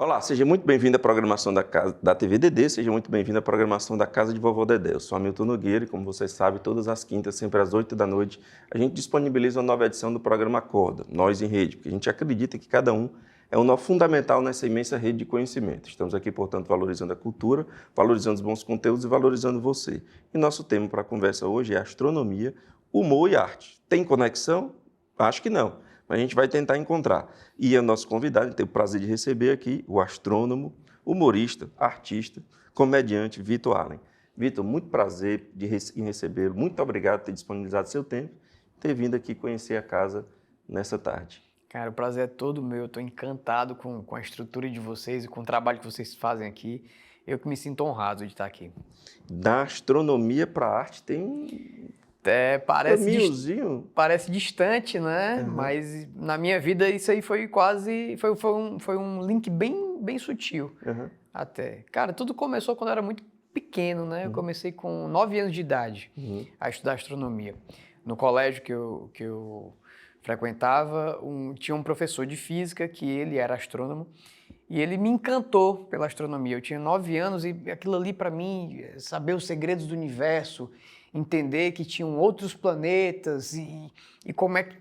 Olá, seja muito bem-vindo à programação da TV Dedê, seja muito bem-vindo à programação da Casa de Vovô Dedé. Eu sou Hamilton Nogueira e, como vocês sabem, todas as quintas, sempre às 8 da noite, a gente disponibiliza uma nova edição do programa Acorda, Nós em Rede, porque a gente acredita que cada um é um nó fundamental nessa imensa rede de conhecimento. Estamos aqui, portanto, valorizando a cultura, valorizando os bons conteúdos e valorizando você. E nosso tema para a conversa hoje é astronomia, humor e arte. Tem conexão? Acho que não. A gente vai tentar encontrar. E é o nosso convidado, tem o prazer de receber aqui o astrônomo, humorista, artista, comediante Vitor Allen. Vitor, muito prazer em recebê-lo. Muito obrigado por ter disponibilizado seu tempo e ter vindo aqui conhecer a casa nessa tarde. Cara, o prazer é todo meu. Eu estou encantado com a estrutura de vocês e com o trabalho que vocês fazem aqui. Eu que me sinto honrado de estar aqui. Da astronomia para a arte tem parece distante, né? Uhum. Mas na minha vida isso aí foi quase... Foi um link bem sutil até. Cara, tudo começou quando eu era muito pequeno, né? Eu comecei com 9 anos de idade a estudar astronomia. No colégio que eu frequentava, tinha um professor de física que ele era astrônomo e ele me encantou pela astronomia. Eu tinha 9 anos e aquilo ali para mim, saber os segredos do universo, entender que tinham outros planetas e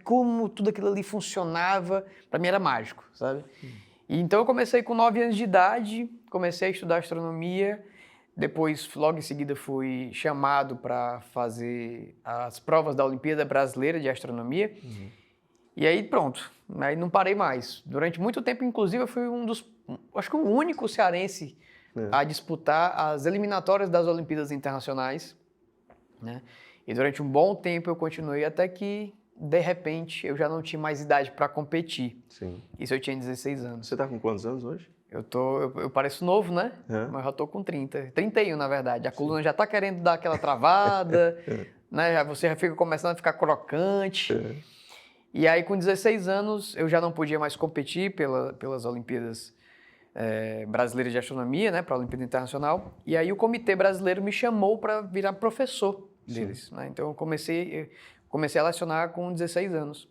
como tudo aquilo ali funcionava, para mim era mágico, sabe? E então eu comecei com 9 anos de idade, comecei a estudar astronomia, depois logo em seguida fui chamado para fazer as provas da Olimpíada Brasileira de Astronomia. E aí pronto, aí não parei mais. Durante muito tempo, inclusive, eu fui acho que o único cearense a disputar as eliminatórias das Olimpíadas Internacionais, né? E durante um bom tempo eu continuei até que, de repente, eu já não tinha mais idade para competir. Sim. Isso eu tinha 16 anos. Você está com quantos anos hoje? Eu pareço novo, né? Mas eu já tô com 30. 31, na verdade. A coluna já está querendo dar aquela travada, né? Você já fica começando a ficar crocante. E aí, com 16 anos, eu já não podia mais competir pelas Olimpíadas Brasileiras de Astronomia, né, para a Olimpíada Internacional. E aí, o Comitê Brasileiro me chamou para virar professor deles, né? Então, eu comecei a lecionar com 16 anos.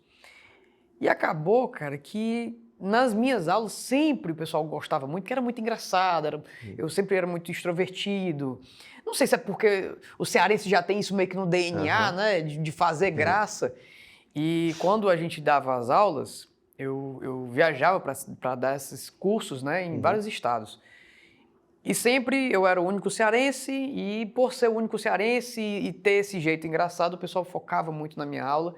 E acabou, cara, que nas minhas aulas sempre o pessoal gostava muito, que era muito engraçado, eu sempre era muito extrovertido. Não sei se é porque o cearense já tem isso meio que no DNA, né, de fazer graça. E quando a gente dava as aulas, eu viajava para dar esses cursos, né, em vários estados. E sempre eu era o único cearense, e por ser o único cearense e ter esse jeito engraçado, o pessoal focava muito na minha aula.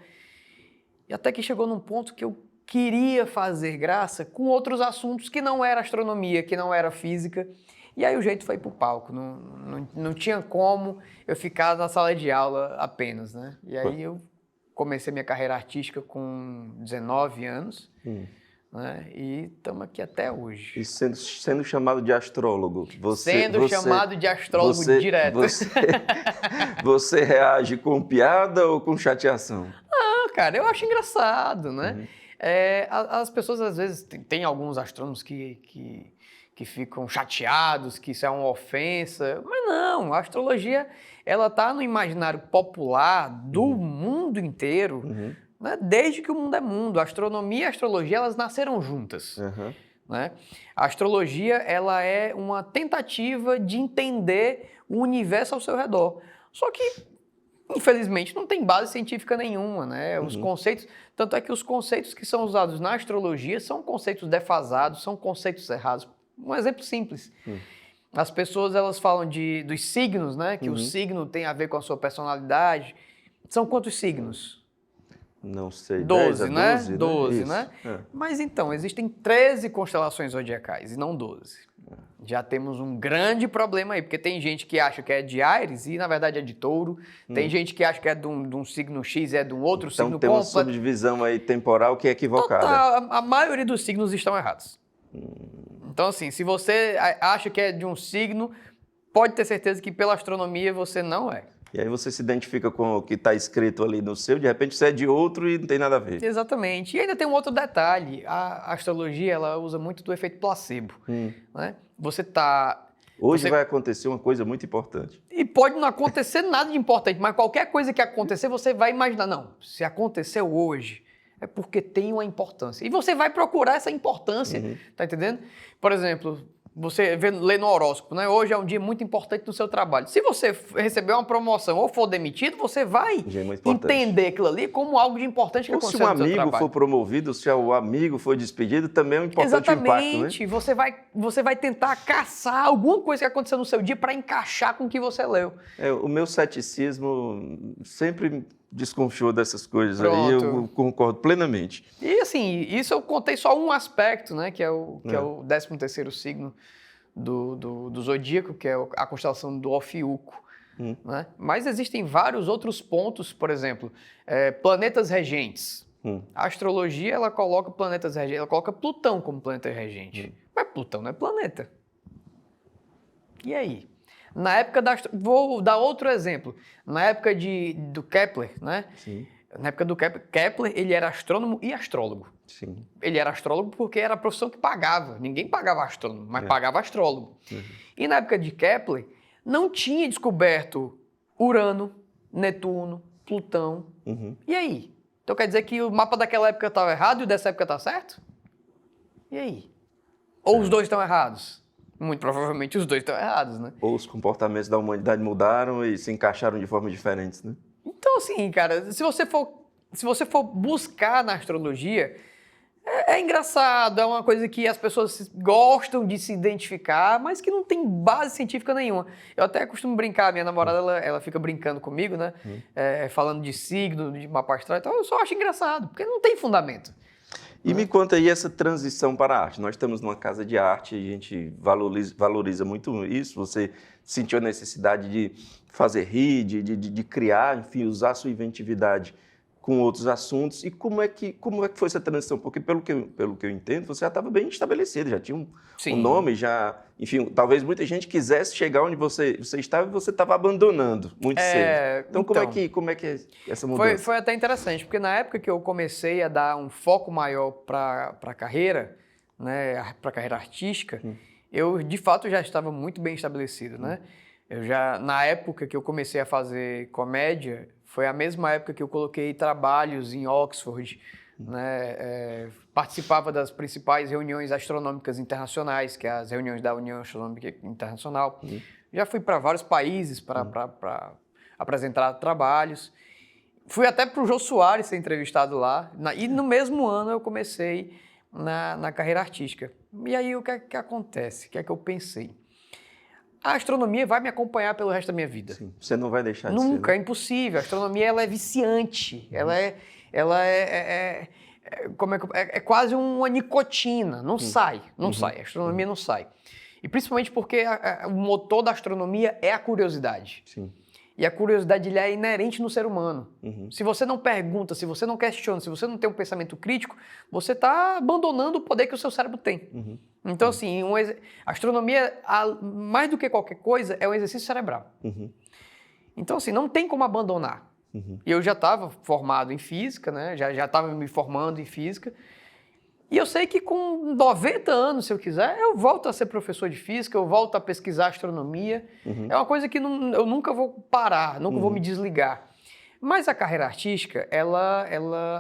E até que chegou num ponto que eu queria fazer graça com outros assuntos que não era astronomia, que não era física. E aí o jeito foi pro palco, não tinha como eu ficar na sala de aula apenas, né? E aí eu comecei minha carreira artística com 19 anos, né? E estamos aqui até hoje. E sendo chamado de astrólogo, chamado de astrólogo direto. Você reage com piada ou com chateação? Ah, cara, eu acho engraçado, né? As pessoas, às vezes, tem alguns astrônomos que ficam chateados, que isso é uma ofensa, mas não, a astrologia, ela está no imaginário popular do mundo inteiro, né? Desde que o mundo é mundo. A astronomia e a astrologia, elas nasceram juntas, né? A astrologia, ela é uma tentativa de entender o universo ao seu redor. Só que, infelizmente, não tem base científica nenhuma, né? Os conceitos, tanto é que os conceitos que são usados na astrologia são conceitos defasados, são conceitos errados. Um exemplo simples. As pessoas, elas falam dos signos, né? Que o signo tem a ver com a sua personalidade. São quantos signos? Não sei. 12, né? 12, né? né? Mas então, existem 13 constelações zodiacais e não 12. Já temos um grande problema aí, porque tem gente que acha que é de Áries e, na verdade, é de Touro. Tem gente que acha que é de um signo X e é de um outro signo completo. Então, tem uma subdivisão aí temporal que é equivocada. Total, a maioria dos signos estão errados. Então, assim, se você acha que é de um signo, pode ter certeza que pela astronomia você não é. E aí você se identifica com o que está escrito ali no seu, de repente você é de outro e não tem nada a ver. Exatamente. E ainda tem um outro detalhe. A astrologia, ela usa muito do efeito placebo, né? Hoje vai acontecer uma coisa muito importante. E pode não acontecer nada de importante, mas qualquer coisa que acontecer, você vai imaginar, não, se aconteceu hoje, é porque tem uma importância. E você vai procurar essa importância, tá entendendo? Por exemplo, você lê no horóscopo, né? Hoje é um dia muito importante no seu trabalho. Se você receber uma promoção ou for demitido, você vai entender aquilo ali como algo de importante que aconteceu no seu trabalho. Ou se um amigo for promovido, se o amigo for despedido, também é um importante Exatamente. impacto, né? Você vai tentar caçar alguma coisa que aconteceu no seu dia para encaixar com o que você leu. O meu ceticismo sempre desconfiou dessas coisas. Pronto. Aí, eu concordo plenamente. E assim, isso eu contei só um aspecto, né? Que é o 13º signo do zodíaco, que é a constelação do Ofiuco. Né? Mas existem vários outros pontos, por exemplo, planetas regentes. A astrologia, ela coloca planetas regentes, ela coloca Plutão como planeta regente. Mas Plutão não é planeta. E aí? Na época vou dar outro exemplo. Na época do Kepler, né? Sim. Na época do Kepler, ele era astrônomo e astrólogo. Sim. Ele era astrólogo porque era a profissão que pagava. Ninguém pagava astrônomo, mas pagava astrólogo. E na época de Kepler, não tinha descoberto Urano, Netuno, Plutão. E aí? Então quer dizer que o mapa daquela época estava errado e o dessa época está certo? E aí? Ou os dois estão errados? Muito provavelmente os dois estão errados, né? Ou os comportamentos da humanidade mudaram e se encaixaram de formas diferentes, né? Então, assim, cara, se você for buscar na astrologia, é engraçado, é uma coisa que as pessoas gostam de se identificar, mas que não tem base científica nenhuma. Eu até costumo brincar, minha namorada, ela fica brincando comigo, né? Falando de signo, de mapa astral, então eu só acho engraçado, porque não tem fundamento. E me conta aí essa transição para a arte. Nós estamos numa casa de arte e a gente valoriza muito isso. Você sentiu a necessidade de fazer rir, de criar, enfim, usar a sua inventividade com outros assuntos. E como é que foi essa transição? Porque, pelo que eu entendo, você já estava bem estabelecido, já tinha um nome, já... Enfim, talvez muita gente quisesse chegar onde você estava e você estava abandonando muito cedo. Então, como é que é essa mudança? Foi até interessante, porque na época que eu comecei a dar um foco maior para a carreira, né, para a carreira artística, eu, de fato, já estava muito bem estabelecido, né? Na época que eu comecei a fazer comédia, foi a mesma época que eu coloquei trabalhos em Oxford, né? Participava das principais reuniões astronômicas internacionais, que é as reuniões da União Astronômica Internacional. Já fui para vários países para apresentar trabalhos. Fui até para o Jô Soares ser entrevistado lá. E no mesmo ano eu comecei na carreira artística. E aí o que é que acontece? O que é que eu pensei? A astronomia vai me acompanhar pelo resto da minha vida. Sim, você não vai deixar de ser. Nunca, é impossível. A astronomia, ela é viciante. Ela é quase uma nicotina. Não sai. A astronomia não sai. E principalmente porque o motor da astronomia é a curiosidade. Sim. E a curiosidade é inerente no ser humano. Se você não pergunta, se você não questiona, se você não tem um pensamento crítico, você está abandonando o poder que o seu cérebro tem. Então, assim, a astronomia, mais do que qualquer coisa, é um exercício cerebral. Então, assim, não tem como abandonar. E eu já estava formado em física, né? Já estava me formando em física. E eu sei que com 90 anos, se eu quiser, eu volto a ser professor de física, eu volto a pesquisar astronomia. É uma coisa que eu nunca vou parar, nunca vou me desligar. Mas a carreira artística, ela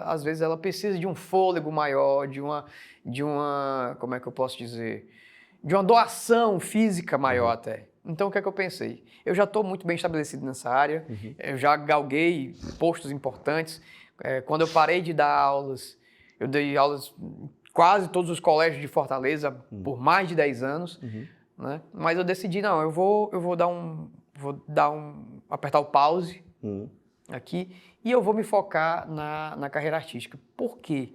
às vezes, ela precisa de um fôlego maior, de uma, como é que eu posso dizer? De uma doação física maior até. Então, o que é que eu pensei? Eu já estou muito bem estabelecido nessa área, eu já galguei postos importantes. Quando eu parei de dar aulas, eu dei aulas em quase todos os colégios de Fortaleza por mais de 10 anos, né? Mas eu decidi, não, eu vou apertar o pause aqui e eu vou me focar na carreira artística. Por quê?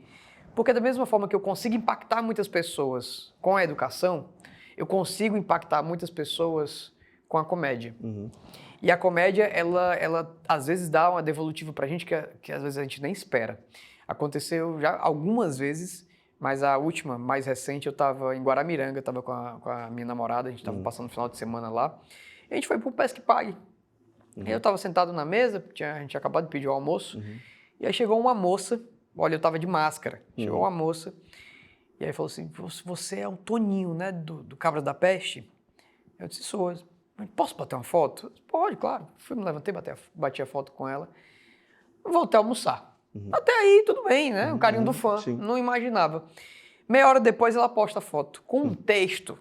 Porque da mesma forma que eu consigo impactar muitas pessoas com a educação, eu consigo impactar muitas pessoas com a comédia. E a comédia, ela às vezes dá uma devolutiva pra gente que às vezes a gente nem espera. Aconteceu já algumas vezes, mas a última, mais recente, eu estava em Guaramiranga, eu estava com a minha namorada, a gente estava passando o final de semana lá, e a gente foi pro Pesque Pague. Aí eu estava sentado na mesa, a gente tinha acabado de pedir o almoço, e aí chegou uma moça, olha, eu estava de máscara, chegou uma moça, e aí falou assim, você é o Toninho, né, do Cabras da Peste? Eu disse, sou. Posso bater uma foto? Pode, claro. Fui, me levantei, bati a foto com ela, voltei a almoçar. Até aí, tudo bem, né? O carinho do fã. Sim. Não imaginava. Meia hora depois, ela posta foto com um texto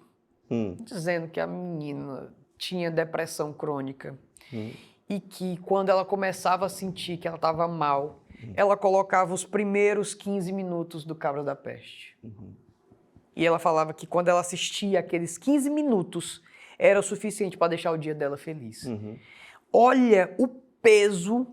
dizendo que a menina tinha depressão crônica e que quando ela começava a sentir que ela estava mal, ela colocava os primeiros 15 minutos do Cabra da Peste. E ela falava que quando ela assistia aqueles 15 minutos, era o suficiente para deixar o dia dela feliz. Olha o peso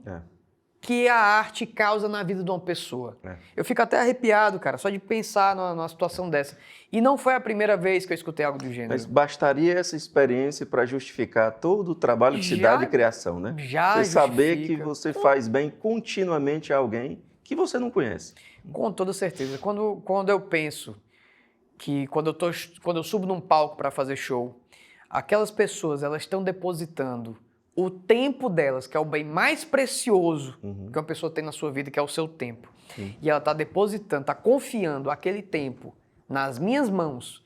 que a arte causa na vida de uma pessoa. Eu fico até arrepiado, cara, só de pensar numa situação dessa. E não foi a primeira vez que eu escutei algo do gênero. Mas bastaria essa experiência para justificar todo o trabalho que se dá de criação, né? Já você saber que você faz bem continuamente a alguém que você não conhece. Com toda certeza. Quando eu penso que quando eu subo num palco para fazer show, aquelas pessoas, elas estão depositando o tempo delas, que é o bem mais precioso que uma pessoa tem na sua vida, que é o seu tempo. E ela está depositando, está confiando aquele tempo nas minhas mãos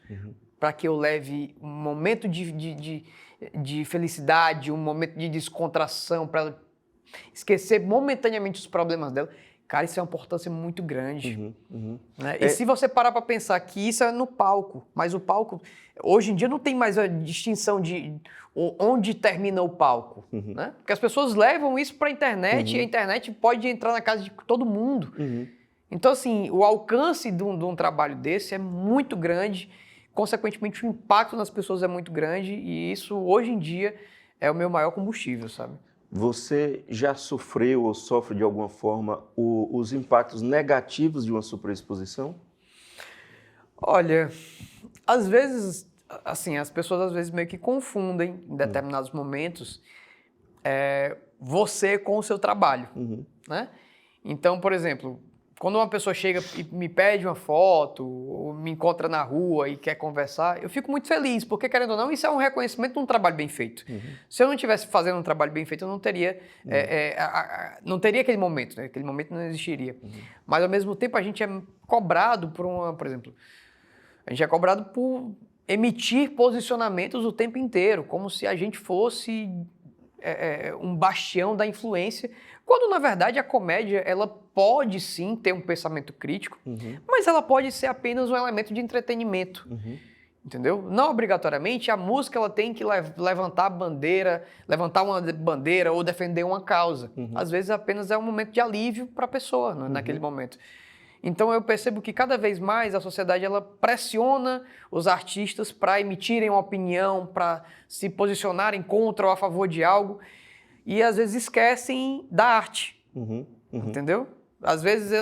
para que eu leve um momento de felicidade, um momento de descontração, para ela esquecer momentaneamente os problemas dela. Cara, isso é uma importância muito grande. Né? E se você parar para pensar que isso é no palco, mas o palco, hoje em dia não tem mais a distinção de onde termina o palco. Né? Porque as pessoas levam isso para a internet e a internet pode entrar na casa de todo mundo. Então, assim, o alcance de um trabalho desse é muito grande, consequentemente o impacto nas pessoas é muito grande e isso, hoje em dia, é o meu maior combustível, sabe? Você já sofreu ou sofre de alguma forma os impactos negativos de uma superexposição? Olha, às vezes, assim, as pessoas às vezes meio que confundem em determinados momentos você com o seu trabalho, né? Então, por exemplo, quando uma pessoa chega e me pede uma foto, ou me encontra na rua e quer conversar, eu fico muito feliz, porque, querendo ou não, isso é um reconhecimento de um trabalho bem feito. Se eu não estivesse fazendo um trabalho bem feito, eu não teria, não teria aquele momento, né? Aquele momento não existiria. Mas, ao mesmo tempo, a gente é cobrado por exemplo, a gente é cobrado por emitir posicionamentos o tempo inteiro, como se a gente fosse um bastião da influência, quando, na verdade, a comédia, ela pode sim ter um pensamento crítico, mas ela pode ser apenas um elemento de entretenimento, entendeu? Não obrigatoriamente a música ela tem que levantar uma bandeira ou defender uma causa. Às vezes apenas é um momento de alívio para a pessoa, né, naquele momento. Então eu percebo que cada vez mais a sociedade ela pressiona os artistas para emitirem uma opinião, para se posicionarem contra ou a favor de algo e às vezes esquecem da arte, entendeu? Às vezes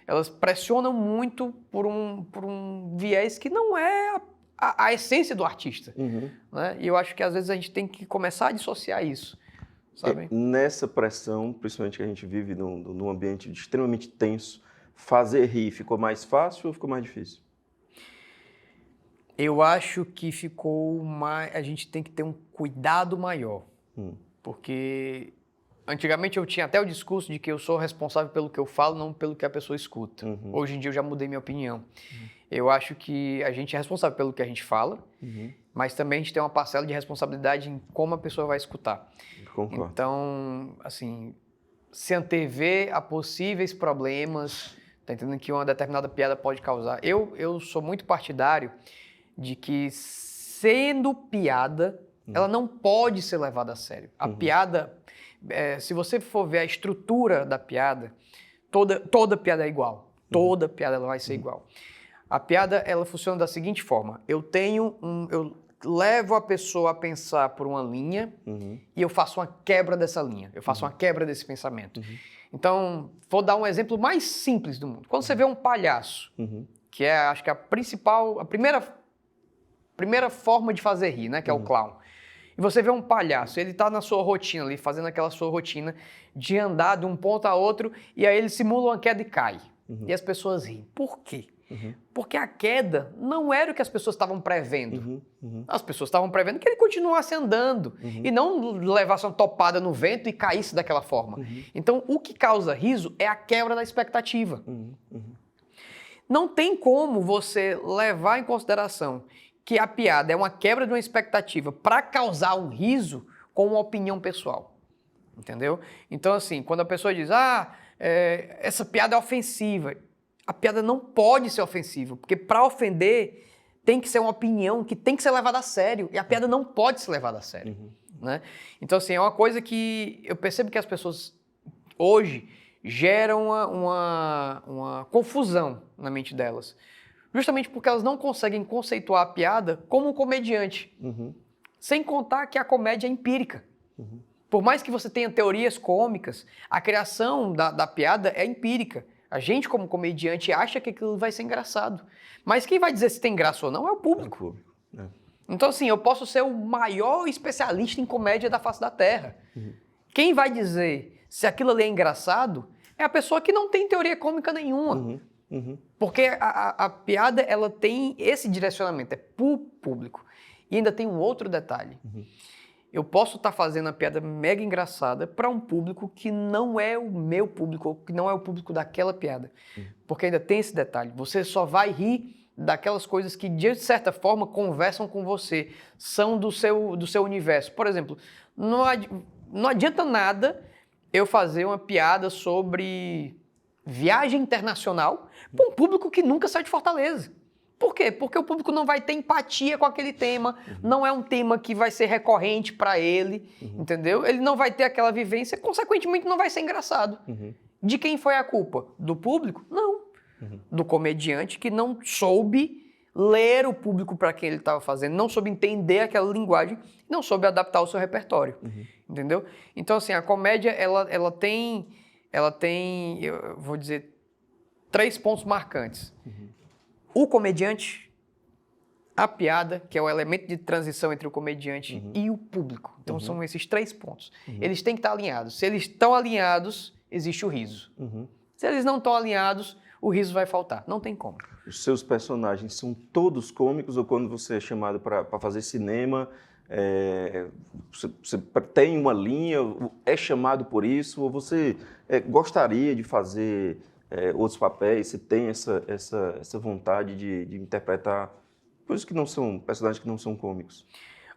elas pressionam muito por um viés que não é a essência do artista, né? E eu acho que às vezes a gente tem que começar a dissociar isso, sabe? Nessa pressão, principalmente que a gente vive num ambiente extremamente tenso, fazer rir ficou mais fácil ou ficou mais difícil? Eu acho que a gente tem que ter um cuidado maior, porque antigamente eu tinha até o discurso de que eu sou responsável pelo que eu falo, não pelo que a pessoa escuta. Hoje em dia eu já mudei minha opinião. Eu acho que a gente é responsável pelo que a gente fala, mas também a gente tem uma parcela de responsabilidade em como a pessoa vai escutar. Concordo. Então, assim, se antever a possíveis problemas, tá entendendo, que uma determinada piada pode causar. Eu sou muito partidário de que, sendo piada, ela não pode ser levada a sério. A piada, se você for ver a estrutura da piada, toda piada é igual. Toda piada ela vai ser igual. A piada, ela funciona da seguinte forma. Eu levo a pessoa a pensar por uma linha e eu faço uma quebra dessa linha. Eu faço uma quebra desse pensamento. Então, vou dar um exemplo mais simples do mundo. Quando você vê um palhaço, que é, acho que a primeira forma de fazer rir, né? Que é o clown. E você vê um palhaço, ele tá na sua rotina ali, fazendo aquela sua rotina de andar de um ponto a outro, e aí ele simula uma queda e cai. E as pessoas riem. Por quê? Porque a queda não era o que as pessoas estavam prevendo. As pessoas estavam prevendo que ele continuasse andando e não levasse uma topada no vento e caísse daquela forma. Então, o que causa riso é a quebra da expectativa. Não tem como você levar em consideração que a piada é uma quebra de uma expectativa para causar um riso com uma opinião pessoal. Entendeu? Então, assim, quando a pessoa diz, essa piada é ofensiva. A piada não pode ser ofensiva, porque para ofender tem que ser uma opinião que tem que ser levada a sério, e a piada não pode ser levada a sério. Né? Então, assim, é uma coisa que eu percebo que as pessoas hoje geram uma confusão na mente delas. Justamente porque elas não conseguem conceituar a piada como um comediante. Sem contar que a comédia é empírica. Por mais que você tenha teorias cômicas, a criação da piada é empírica. A gente, como comediante, acha que aquilo vai ser engraçado. Mas quem vai dizer se tem graça ou não é o público. Então, assim, eu posso ser o maior especialista em comédia da face da Terra. Quem vai dizer se aquilo ali é engraçado é a pessoa que não tem teoria cômica nenhuma. Porque a piada, ela tem esse direcionamento, é pro público. E ainda tem um outro detalhe. Eu posso estar fazendo a piada mega engraçada para um público que não é o meu público, ou que não é o público daquela piada. Porque ainda tem esse detalhe. Você só vai rir daquelas coisas que, de certa forma, conversam com você, são do seu universo. Por exemplo, não adianta nada eu fazer uma piada sobre viagem internacional para um público que nunca sai de Fortaleza. Por quê? Porque o público não vai ter empatia com aquele tema, não é um tema que vai ser recorrente para ele, entendeu? Ele não vai ter aquela vivência, consequentemente não vai ser engraçado. De quem foi a culpa? Do público? Não. Do comediante que não soube ler o público para quem ele estava fazendo, não soube entender aquela linguagem, não soube adaptar o seu repertório, entendeu? Então, assim, a comédia, ela tem, eu vou dizer, 3 pontos marcantes. O comediante, a piada, que é o elemento de transição entre o comediante e o público. Então, são esses 3 pontos. Eles têm que estar alinhados. Se eles estão alinhados, existe o riso. Se eles não estão alinhados, o riso vai faltar. Não tem como. Os seus personagens são todos cômicos, ou quando você é chamado para fazer cinema, você tem uma linha, é chamado por isso, ou você gostaria de fazer outros papéis, você tem essa vontade de interpretar coisas que não são, personagens que não são cômicos?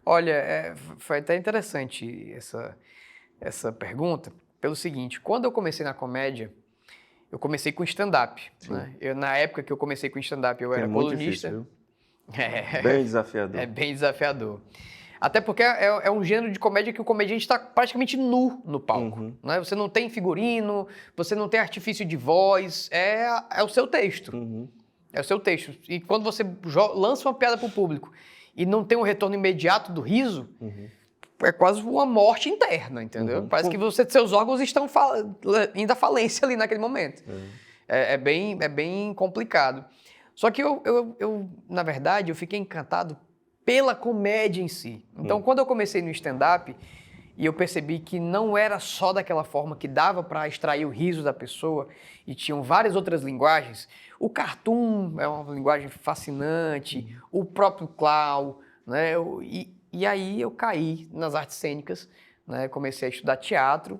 Olha, foi até interessante essa pergunta, pelo seguinte, quando eu comecei na comédia, eu comecei com stand-up. Né? Na época que eu comecei com stand-up, eu era colunista. Difícil, bem desafiador. É bem desafiador. Até porque é um gênero de comédia que o comediante está praticamente nu no palco. Né? Você não tem figurino, você não tem artifício de voz, é o seu texto. É o seu texto. E quando você lança uma piada para o público e não tem um retorno imediato do riso, é quase uma morte interna, entendeu? Parece que seus órgãos estão indo à falência ali naquele momento. É bem complicado. Só que eu, na verdade, eu fiquei encantado pela comédia em si. Então, quando eu comecei no stand-up, e eu percebi que não era só daquela forma que dava para extrair o riso da pessoa, e tinham várias outras linguagens. O cartoon é uma linguagem fascinante, o próprio clown, né? E aí eu caí nas artes cênicas, né? Comecei a estudar teatro,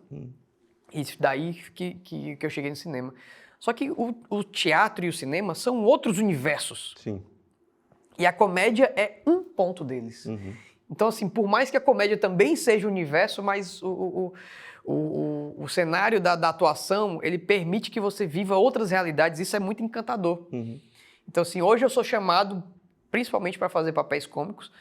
e daí que eu cheguei no cinema. Só que o teatro e o cinema são outros universos. Sim. E a comédia é um ponto deles. Então, assim, por mais que a comédia também seja o universo, mas o cenário da atuação, ele permite que você viva outras realidades. Isso é muito encantador. Então, assim, hoje eu sou chamado principalmente para fazer papéis cômicos.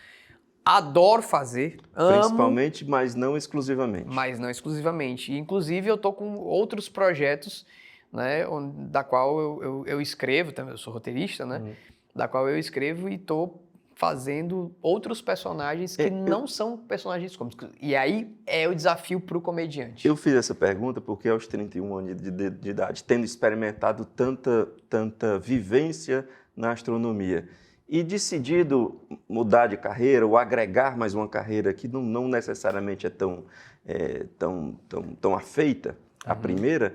Adoro fazer, amo. Principalmente, mas não exclusivamente. Mas não exclusivamente. E, inclusive, eu estou com outros projetos, né, da qual eu escrevo, também eu sou roteirista, né? Da qual eu escrevo e estou fazendo outros personagens que não são personagens cômicos. E aí é o desafio para o comediante. Eu fiz essa pergunta porque aos 31 anos de idade, tendo experimentado tanta vivência na astronomia e decidido mudar de carreira ou agregar mais uma carreira que não necessariamente é tão afeita à primeira,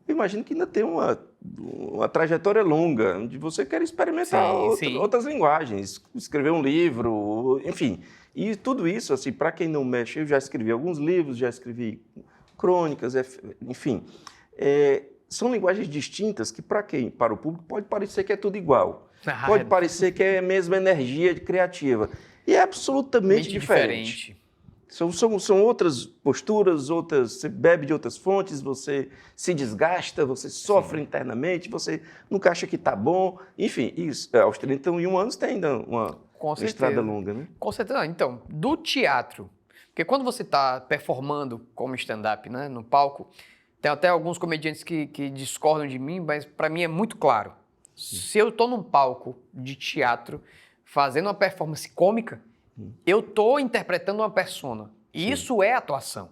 eu imagino que ainda tem uma trajetória longa, onde você quer experimentar outras linguagens, escrever um livro, enfim. E tudo isso, assim, para quem não mexe, eu já escrevi alguns livros, já escrevi crônicas, enfim. São linguagens distintas que, para o público, pode parecer que é tudo igual. Pode parecer que é a mesma energia criativa. E é absolutamente diferente. São outras posturas, você bebe de outras fontes, você se desgasta, você sofre internamente, você nunca acha que está bom. Enfim, isso, aos 31 anos tem ainda uma estrada longa, né? Com certeza. Então, do teatro, porque quando você está performando como stand-up, né, no palco, tem até alguns comediantes que discordam de mim, mas para mim é muito claro. Se eu estou num palco de teatro fazendo uma performance cômica, eu estou interpretando uma persona. E isso é atuação.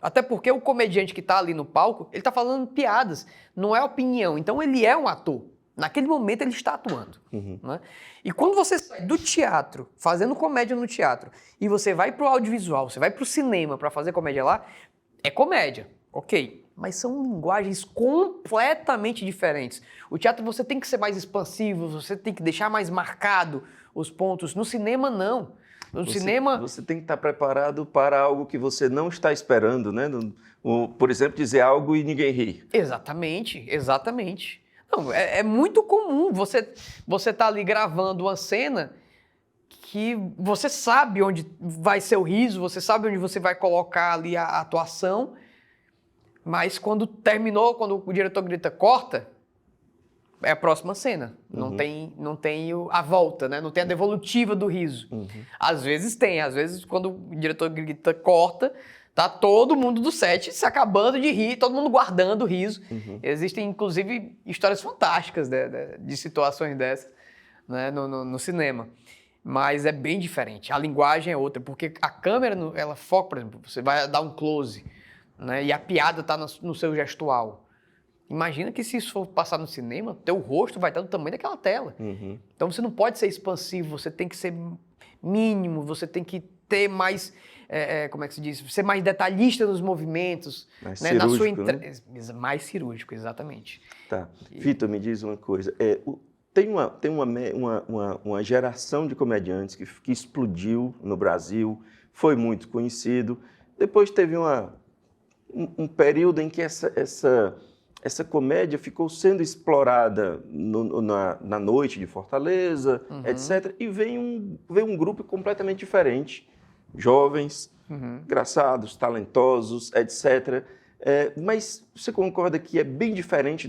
Até porque o comediante que está ali no palco, ele está falando piadas, não é opinião. Então ele é um ator. Naquele momento ele está atuando. Né? E quando você sai do teatro, fazendo comédia no teatro, e você vai para o audiovisual, você vai para o cinema para fazer comédia lá, é comédia, ok. Mas são linguagens completamente diferentes. O teatro você tem que ser mais expansivo, você tem que deixar mais marcado os pontos. No cinema, não. No cinema... Você tem que estar preparado para algo que você não está esperando, né? Por exemplo, dizer algo e ninguém ri. Exatamente, exatamente. Não, é muito comum você tá ali gravando uma cena que você sabe onde vai ser o riso, você sabe onde você vai colocar ali a atuação, mas quando terminou, quando o diretor grita corta, é a próxima cena. Não tem a volta, né? Não tem a devolutiva do riso. Às vezes tem, às vezes quando o diretor grita corta, tá todo mundo do set se acabando de rir, todo mundo guardando o riso. Existem, inclusive, histórias fantásticas de situações dessas, né? no cinema. Mas é bem diferente. A linguagem é outra, porque a câmera, ela foca, por exemplo, você vai dar um close, né? E a piada está no seu gestual. Imagina que se isso for passar no cinema, teu rosto vai estar do tamanho daquela tela. Então você não pode ser expansivo, você tem que ser mínimo, você tem que ter mais, como é que se diz? Ser mais detalhista nos movimentos. Mais cirúrgico, né? Mais cirúrgico, exatamente. Tá. Vitor, me diz uma coisa. Tem uma geração de comediantes que explodiu no Brasil, foi muito conhecido. Depois teve um período em que essa comédia ficou sendo explorada na noite de Fortaleza, etc. E veio um grupo completamente diferente. Jovens, engraçados, talentosos, etc. Mas você concorda que é bem diferente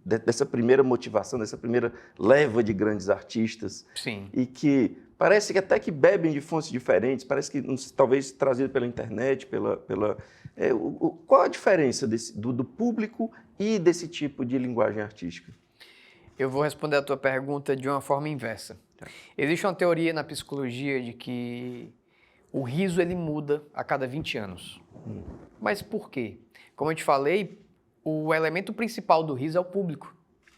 dessa primeira motivação, dessa primeira leva de grandes artistas? Sim. E que parece que até que bebem de fontes diferentes, parece que talvez trazido pela internet, qual a diferença do público e desse tipo de linguagem artística? Eu vou responder a tua pergunta de uma forma inversa. Tá. Existe uma teoria na psicologia de que o riso ele muda a cada 20 anos. Mas por quê? Como eu te falei, o elemento principal do riso é o público.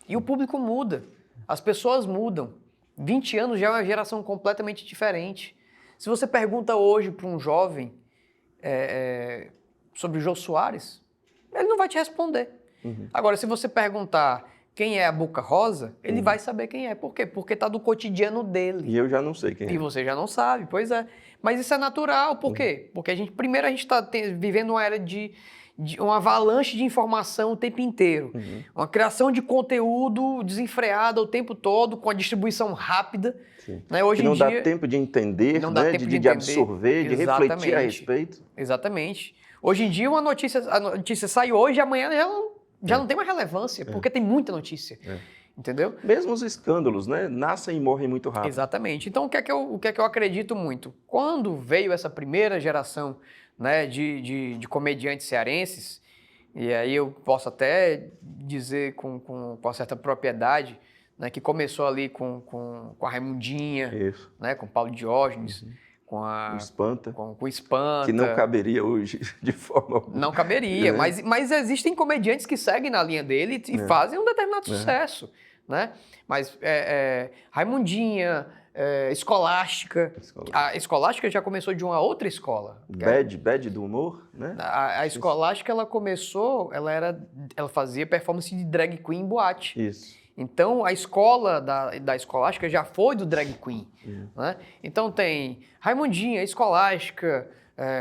E o público muda, as pessoas mudam. 20 anos já é uma geração completamente diferente. Se você pergunta hoje para um jovem sobre o Jô Soares, ele não vai te responder. Agora, se você perguntar quem é a Boca Rosa, ele vai saber quem é. Por quê? Porque está do cotidiano dele. E eu já não sei quem é. E você já não sabe, pois é. Mas isso é natural, por quê? Porque primeiro a gente está vivendo uma era de uma avalanche de informação o tempo inteiro. Uma criação de conteúdo desenfreada o tempo todo, com a distribuição rápida. Né? Hoje que não em dá dia, tempo de entender, não dá tempo de de absorver, de refletir a respeito. Exatamente. Hoje em dia a notícia sai hoje e amanhã já não tem mais relevância, porque tem muita notícia. Entendeu? Mesmo os escândalos, né? Nascem e morrem muito rápido. Exatamente. Então, o que é que eu acredito muito? Quando veio essa primeira geração, né, de comediantes cearenses, e aí eu posso até dizer com uma certa propriedade, né, que começou ali com a Raimundinha, né, com o Paulo Diógenes, com o Espanta. Com o Espanta. Que não caberia hoje de forma alguma. Não caberia, mas existem comediantes que seguem na linha dele e fazem um determinado sucesso. Né? Mas Raimundinha, Escolástica. A Escolástica já começou de uma outra escola. Bad do humor, né? A Escolástica, ela começou, ela fazia performance de drag queen em boate. Isso. Então, a escola da Escolástica já foi do drag queen. Né? Então, tem Raimundinha, Escolástica,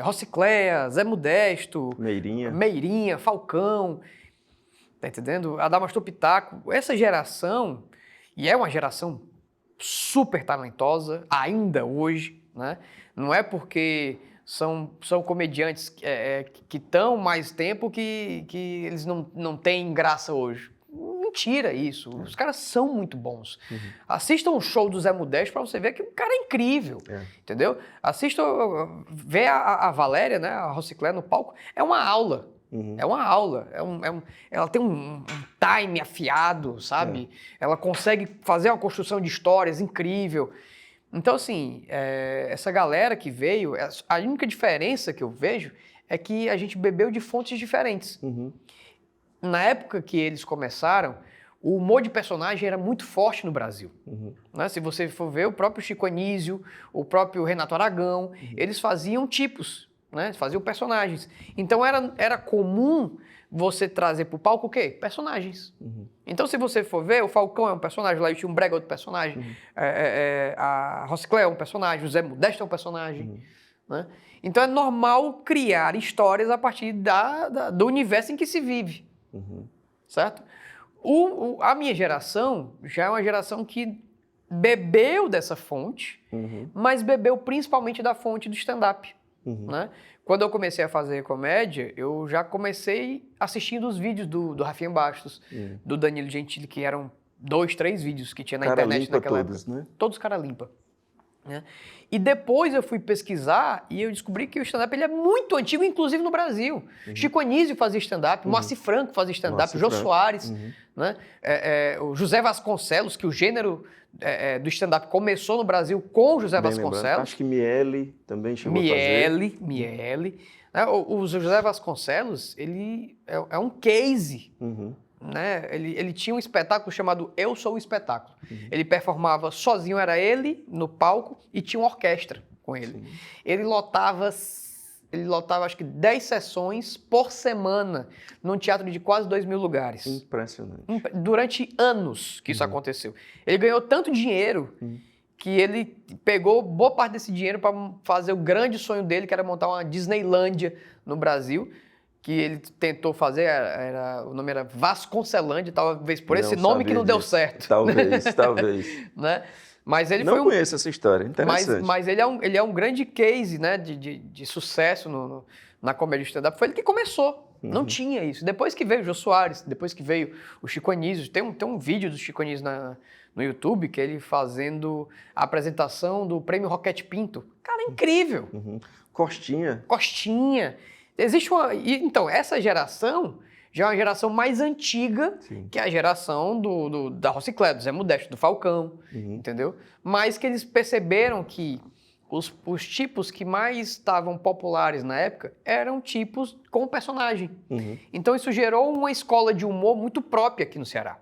Rocicléia, Zé Modesto, Meirinha, Falcão, tá entendendo? Adamastor Pitaco. Essa geração, e é uma geração super talentosa, ainda hoje, né? Não é porque são comediantes que estão mais tempo que eles não têm graça hoje. Mentira isso. Os caras são muito bons. Assistam o show do Zé Modesto pra você ver que o cara é incrível. Entendeu? Assistam, vê a Valéria, né, a Rociclé no palco, é uma aula. É uma aula. Ela tem um time afiado, sabe? Ela consegue fazer uma construção de histórias incrível. Então, assim, essa galera que veio, a única diferença que eu vejo é que a gente bebeu de fontes diferentes. Na época que eles começaram, o humor de personagem era muito forte no Brasil. Né? Se você for ver, o próprio Chico Anísio, o próprio Renato Aragão, eles faziam tipos, né? Faziam personagens. Então era comum você trazer para o palco o quê? Personagens. Então, se você for ver, o Falcão é um personagem, lá o Tio Brega é outro personagem, a Rociclé é um personagem, o Zé Modesto é um personagem. Né? Então, é normal criar histórias a partir do universo em que se vive. Certo? A minha geração já é uma geração que bebeu dessa fonte, mas bebeu principalmente da fonte do stand-up. Né? Quando eu comecei a fazer comédia, eu já comecei assistindo os vídeos do Rafinha Bastos, do Danilo Gentili, que eram 2, 3 vídeos que tinha na internet naquela época. Né? Todos cara limpa. Né? E depois eu fui pesquisar e eu descobri que o stand-up ele é muito antigo, inclusive no Brasil. Chico Anísio fazia stand-up, Moacir Franco fazia stand-up, Jô Soares, né? O José Vasconcelos, que o gênero do stand-up começou no Brasil com o José Vasconcelos. Lembrando. Acho que Miele também chegou a fazer. Miele. Né? O José Vasconcelos, ele é um case. Né? Ele tinha um espetáculo chamado Eu Sou o Espetáculo. Ele performava sozinho, era ele no palco e tinha uma orquestra com ele. Ele lotava acho que 10 sessões por semana num teatro de quase 2.000 lugares. Impressionante. Durante anos que isso aconteceu. Ele ganhou tanto dinheiro que ele pegou boa parte desse dinheiro para fazer o grande sonho dele, que era montar uma Disneylândia no Brasil, que ele tentou fazer, o nome era Vasconcelândia, talvez por esse nome que não deu certo. Talvez. Né? Mas ele não conheço essa história, interessante. Mas ele é um grande case, né, de sucesso na comédia stand-up. Foi ele que começou, não tinha isso. Depois que veio o Jô Soares, depois que veio o Chico Anísio, tem um vídeo do Chico Anísio no YouTube, que é ele fazendo a apresentação do Prêmio Roquete Pinto. Cara, é incrível. Costinha. Existe então, essa geração já é uma geração mais antiga que a geração da Rociclé, do Zé Modesto, do Falcão, entendeu? Mas que eles perceberam que os tipos que mais estavam populares na época eram tipos com personagem. Então isso gerou uma escola de humor muito própria aqui no Ceará.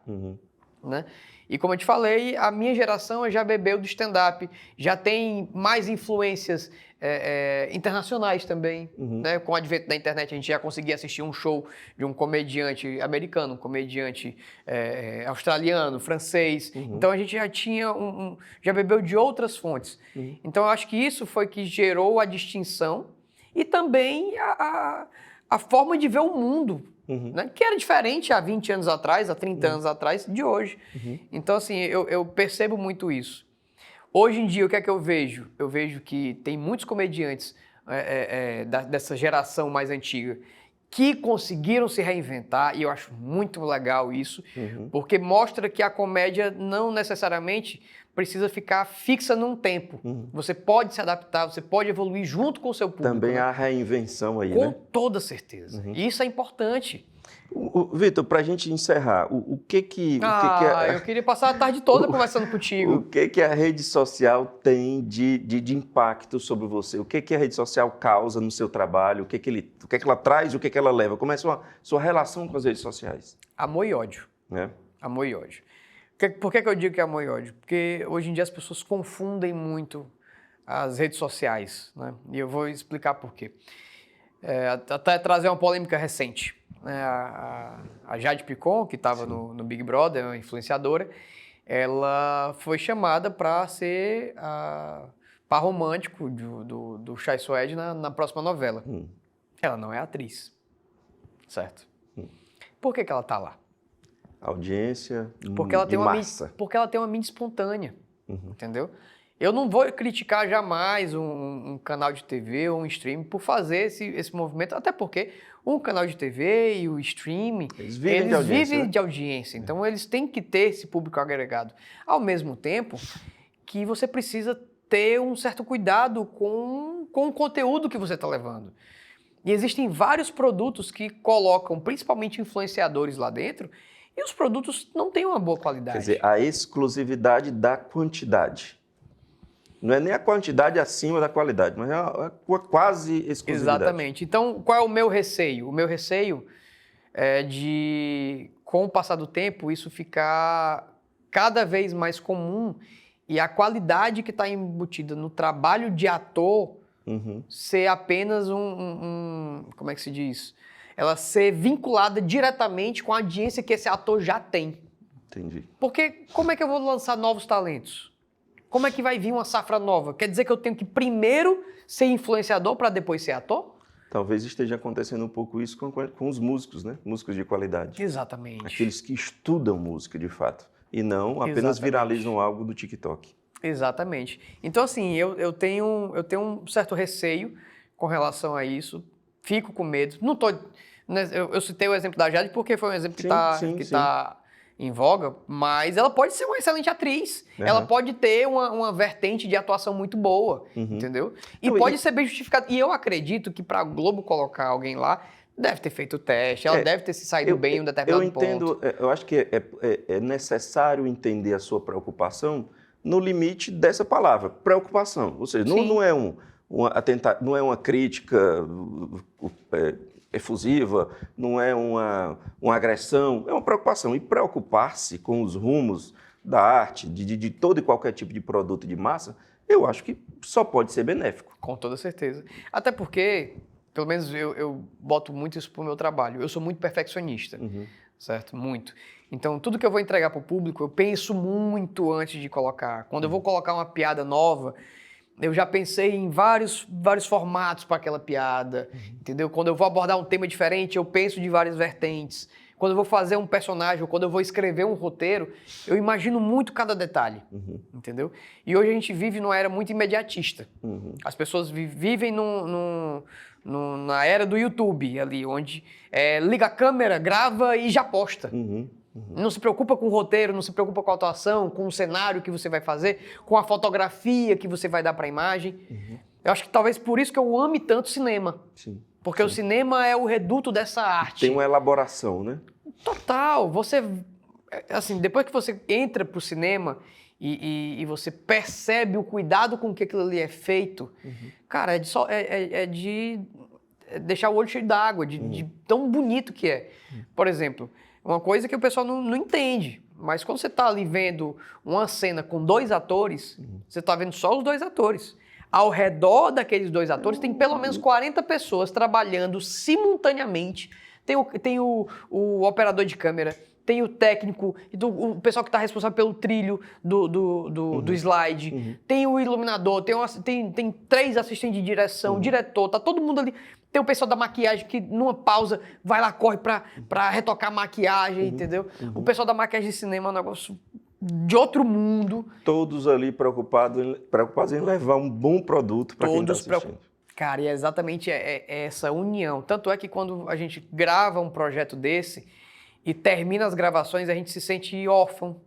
Né? E como eu te falei, a minha geração já bebeu do stand-up, já tem mais influências internacionais também. Né? Com o advento da internet, a gente já conseguia assistir um show de um comediante americano, um comediante australiano, francês. Então a gente já tinha já bebeu de outras fontes. Então eu acho que isso foi que gerou a distinção e também a forma de ver o mundo. Né? Que era diferente há 20 anos atrás, há 30 anos atrás, de hoje. Então, assim, eu percebo muito isso. Hoje em dia, o que é que eu vejo? Eu vejo que tem muitos comediantes dessa geração mais antiga que conseguiram se reinventar, e eu acho muito legal isso, porque mostra que a comédia não necessariamente precisa ficar fixa num tempo. Você pode se adaptar, você pode evoluir junto com o seu público. Também há reinvenção aí, com né? toda certeza. E isso é importante. Vitor, para a gente encerrar, o que eu queria passar a tarde toda conversando contigo. O que a rede social tem de impacto sobre você? O que a rede social causa no seu trabalho? O que ela traz e o que ela leva? Como é a sua relação com as redes sociais? Amor e ódio. Amor e ódio. Por que eu digo que é amor e ódio? Porque hoje em dia as pessoas confundem muito as redes sociais. Né? E eu vou explicar por quê. Até trazer uma polêmica recente. A Jade Picon, que estava no Big Brother, uma influenciadora, ela foi chamada para ser par romântico do Chay Suede na próxima novela. Ela não é atriz, certo? Por que ela está lá? Audiência porque ela tem massa. Porque ela tem uma mídia espontânea, entendeu? Eu não vou criticar jamais um canal de TV ou um stream por fazer esse movimento, até porque um canal de TV e o stream, eles vivem de audiência, então eles têm que ter esse público agregado. Ao mesmo tempo que você precisa ter um certo cuidado com o conteúdo que você está levando. E existem vários produtos que colocam, principalmente influenciadores lá dentro, e os produtos não têm uma boa qualidade. Quer dizer, a exclusividade da quantidade. Não é nem a quantidade acima da qualidade, mas é a quase exclusividade. Exatamente. Então, qual é o meu receio? O meu receio é de, com o passar do tempo, isso ficar cada vez mais comum e a qualidade que está embutida no trabalho de ator ser apenas como é que se diz? Ela ser vinculada diretamente com a audiência que esse ator já tem. Entendi. Porque como é que eu vou lançar novos talentos? Como é que vai vir uma safra nova? Quer dizer que eu tenho que primeiro ser influenciador para depois ser ator? Talvez esteja acontecendo um pouco isso com os músicos, né? Músicos de qualidade. Exatamente. Aqueles que estudam música, de fato, e não apenas viralizam algo do TikTok. Exatamente. Então, assim, eu tenho um certo receio com relação a isso. Fico com medo. Não tô, né, eu citei o exemplo da Jade porque foi um exemplo que está em voga, mas ela pode ser uma excelente atriz. Ela pode ter uma vertente de atuação muito boa, entendeu? E pode ser bem justificado. E eu acredito que para a Globo colocar alguém lá, deve ter feito o teste, ela deve ter se saído bem em um determinado ponto. Eu acho que é necessário entender a sua preocupação no limite dessa palavra, preocupação. Ou seja, não é uma crítica efusiva, não é uma agressão, é uma preocupação. E preocupar-se com os rumos da arte, de todo e qualquer tipo de produto de massa, eu acho que só pode ser benéfico. Com toda certeza. Até porque, pelo menos eu boto muito isso pro meu trabalho, eu sou muito perfeccionista, certo? Muito. Então, tudo que eu vou entregar para o público, eu penso muito antes de colocar. Quando eu vou colocar uma piada nova, eu já pensei em vários formatos para aquela piada, entendeu? Quando eu vou abordar um tema diferente, eu penso de várias vertentes. Quando eu vou fazer um personagem, ou quando eu vou escrever um roteiro, eu imagino muito cada detalhe, entendeu? E hoje a gente vive numa era muito imediatista. As pessoas vivem na era do YouTube, ali, onde liga a câmera, grava e já posta. Não se preocupa com o roteiro, não se preocupa com a atuação, com o cenário que você vai fazer, com a fotografia que você vai dar para a imagem. Eu acho que talvez por isso que eu ame tanto cinema. Sim. Porque o cinema é o reduto dessa arte. Tem uma elaboração, né? Total. Você, assim, depois que você entra pro cinema e você percebe o cuidado com que aquilo ali é feito, cara, é de deixar o olho cheio d'água, de tão bonito que é. Por exemplo, uma coisa que o pessoal não entende, mas quando você está ali vendo uma cena com 2 atores, você está vendo só os 2 atores. Ao redor daqueles 2 atores tem pelo menos 40 pessoas trabalhando simultaneamente. Tem o operador de câmera, tem o técnico, o pessoal que está responsável pelo trilho do slide, tem o iluminador, tem 3 assistentes de direção, diretor, tá todo mundo ali. Tem o pessoal da maquiagem que, numa pausa, vai lá, corre pra retocar a maquiagem, entendeu? O pessoal da maquiagem de cinema é um negócio de outro mundo. Todos ali preocupados em levar um bom produto para quem está assistindo. Cara, e é exatamente essa união. Tanto é que quando a gente grava um projeto desse e termina as gravações, a gente se sente órfão.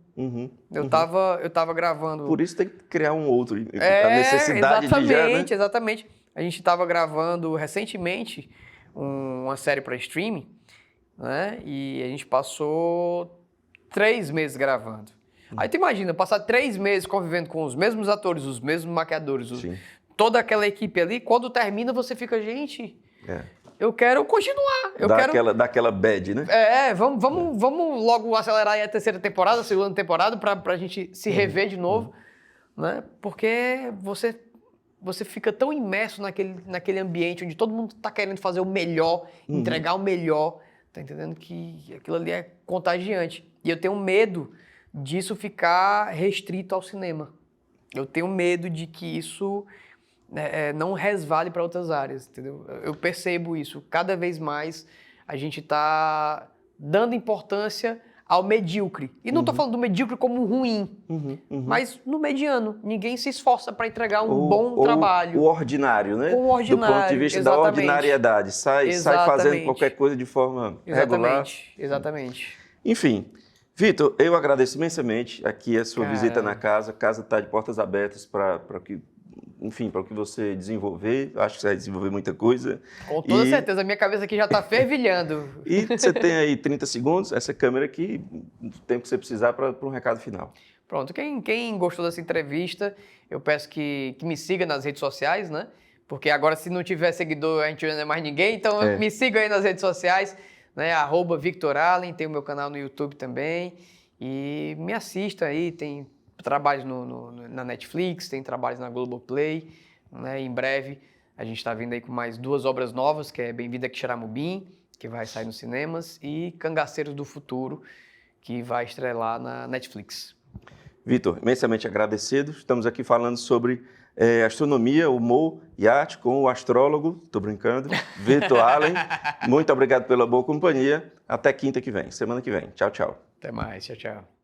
Eu tava gravando... Por isso tem que criar um outro. A necessidade de já, né? Exatamente. A gente estava gravando recentemente uma série para streaming, né? E a gente passou 3 meses gravando. Aí tu imagina, passar 3 meses convivendo com os mesmos atores, os mesmos maquiadores, toda aquela equipe ali, quando termina você fica, gente, eu quero continuar. Daquela bad, né? Vamos logo acelerar aí a 3ª temporada, a 2ª temporada, pra gente se rever de novo, né? Porque você fica tão imerso naquele ambiente onde todo mundo tá querendo fazer o melhor, entregar o melhor, tá entendendo? Que aquilo ali é contagiante. E eu tenho medo disso ficar restrito ao cinema. Eu tenho medo de que isso não resvale para outras áreas, entendeu? Eu percebo isso. Cada vez mais a gente está dando importância ao medíocre. E não estou falando do medíocre como ruim, mas no mediano. Ninguém se esforça para entregar um bom trabalho. O ordinário, né? O ordinário, do ponto de vista da ordinariedade. Sai fazendo qualquer coisa de forma regular. Exatamente. Enfim, Vitor, eu agradeço imensamente aqui a sua visita na casa. A casa está de portas abertas para que... Enfim, para o que você desenvolver, acho que você vai desenvolver muita coisa. Com toda certeza, a minha cabeça aqui já está fervilhando. E você tem aí 30 segundos, essa câmera aqui, o tempo que você precisar para um recado final. Pronto, quem gostou dessa entrevista, eu peço que me siga nas redes sociais, né? Porque agora, se não tiver seguidor, a gente não é mais ninguém, então me siga aí nas redes sociais, né? @VictorAllen, tem o meu canal no YouTube também. E me assista aí, tem trabalhos na Netflix, tem trabalhos na Globoplay, né? Em breve a gente está vindo aí com mais 2 obras novas, que é Bem-vindo a Quixeramobim, que vai sair nos cinemas, e Cangaceiros do Futuro, que vai estrelar na Netflix. Vitor, imensamente agradecido. Estamos aqui falando sobre astronomia, humor e arte com o astrólogo, estou brincando, Vitor Allen. Muito obrigado pela boa companhia. Até quinta que vem, semana que vem. Tchau, tchau. Até mais, tchau, tchau.